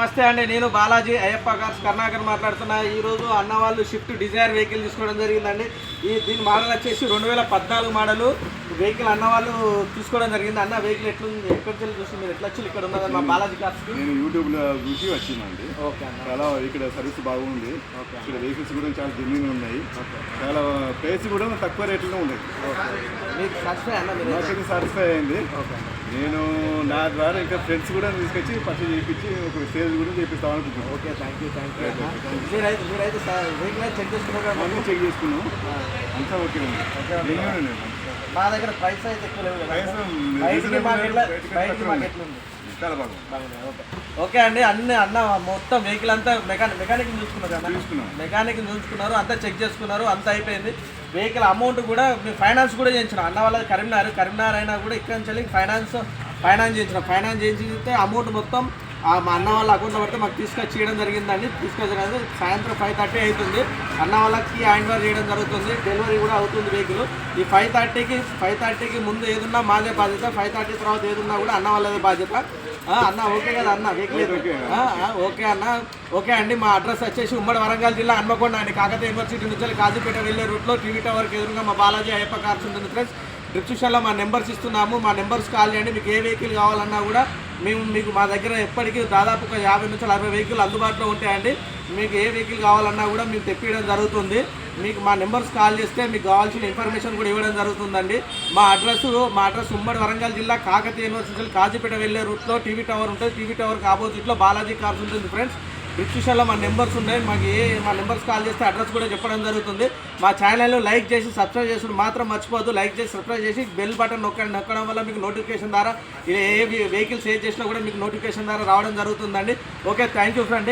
నమస్తే అండి, నేను బాలాజీ అయ్యప్ప కార్స్ కర్ణాకర్ మాట్లాడుతున్నా. ఈరోజు అన్న వాళ్ళు షిఫ్ట్ డిజైర్ వెహికల్ తీసుకోవడం జరిగిందండి. దీని మోడల్ వచ్చేసి 2014 మోడల్ వెహికల్ అన్న వాళ్ళు తీసుకోవడం జరిగింది. అన్న వెహికల్ ఎట్లుంది, ఎక్కడికి వెళ్ళి చూసి మీరు ఎట్లా వచ్చి ఇక్కడ ఉన్నది మా బాలాజీ కార్స్? నేను యూట్యూబ్లో చూసి వచ్చిందండి. ఓకే అన్న, చాలా ఇక్కడ సర్వీస్ బాగుంది. ఇక్కడ వెహికల్స్ కూడా చాలా జెన్యూన్ ఉన్నాయి. చాలా ప్రైస్ కూడా తక్కువ రేట్లోనే ఉన్నాయి. మీకు సాటిస్ఫై అన్న? నాకైతే సాటిస్ఫై అయింది. నేను నా ద్వారా ఇంకా ఫ్రెండ్స్ కూడా తీసుకొచ్చి పర్చేజ్ చేయించి ఒక సేల్ కూడా చేపిస్తాం అనుకుంటున్నాను. Okay, thank you. మీరైతే వెహికల్ చెక్ చేసుకున్నారు కదా? అన్నీ చెక్ చేసుకున్నాం, అంతా ఓకే ఉంది. జెన్యూన్ మా దగ్గర ప్రైస్ అయితే ఎక్కువ లేవు కదా? చాలా బాగుంది. ఓకే అండి, అన్న మొత్తం వెహికల్ అంతా మెకానిక్ చూసుకున్నారు కదా? మెకానిక్ చూసుకున్నారు, అంతా చెక్ చేసుకున్నారు, అంతా అయిపోయింది. వెహికల్ అమౌంట్ కూడా మేము ఫైనాన్స్ కూడా చేయించినాం. అన్న వాళ్ళది కరీంనగర్ అయినా కూడా ఇక్కడ నుంచి ఫైనాన్స్ చేయించినాం. ఫైనాన్స్ చేయించితే అమౌంట్ మొత్తం మా అన్న వాళ్ళ అకౌంట్లో పడితే మాకు తీసుకొచ్చి చేయడం జరిగిందండి. తీసుకొచ్చిన సాయంత్రం 5:30 అవుతుంది. అన్న వాళ్ళకి హ్యాండ్ ఓవర్ చేయడం జరుగుతుంది. డెలివరీ కూడా అవుతుంది వెహికల్. ఈ 5:30కి ముందు ఏదున్నా మాదే బాధ్యత, 5:30 తర్వాత ఏదున్నా కూడా అన్న వాళ్ళదే బాధ్యత. అన్న ఓకే కదా అన్న? వెహికల్ ఓకే అన్న. ఓకే అండి, మా అడ్రస్ వచ్చేసి ఉమ్మడి వరంగల్ జిల్లా హన్మకొండ అండి. కాకతీయ యూనివర్సిటీ నుంచి కాజీపేట వెళ్ళే రూట్లో టీవీ టవర్కి ఎదురుగా మా బాలాజీ అయ్యప్ప కార్స్ ఉంటుంది ఫ్రెండ్స్. డిస్క్రిప్షన్లో మా నెంబర్స్ ఇస్తున్నాము, మా నెంబర్స్ కాల్ చేయండి. మీకు ఏ వెహికల్ కావాలన్నా కూడా మీకు మా దగ్గర ఎప్పటికీ దాదాపు ఒక 50 నుంచి 60 వెహికల్ అందుబాటులో ఉంటాయండి. మీకు ఏ వెహికల్ కావాలన్నా కూడా మేము తెప్పించడం జరుగుతుంది. మీకు మా నెంబర్స్ కాల్ చేస్తే మీకు కావాల్సిన ఇన్ఫర్మేషన్ కూడా ఇవ్వడం జరుగుతుందండి. మా అడ్రస్ ఉమ్మడి వరంగల్ జిల్లా కాకతీయ యూనివర్సిటీ కాజీపేట వెళ్ళే రూట్లో టీవీ టవర్ ఉంటుంది. టీవీ టవర్కి ఆపోజిట్లో బాలాజీ కార్స్ ఉంటుంది ఫ్రెండ్స్. డిస్క్రిప్షన్లో మా నెంబర్స్ ఉన్నాయి. మా నెంబర్స్ కాల్ చేస్తే అడ్రస్ కూడా చెప్పడం జరుగుతుంది. మా ఛానల్లో లైక్ చేసి సబ్స్క్రైబ్ చేసుకుని మాత్రం మర్చిపోద్దు. లైక్ చేసి సబ్స్క్రైబ్ చేసి బెల్ బటన్ నొక్కడం వల్ల మీకు నోటిఫికేషన్ ద్వారా ఏ వెహికల్స్ ఏది చేసినా కూడా మీకు నోటిఫికేషన్ ద్వారా రావడం జరుగుతుందండి. Okay, thank you friend.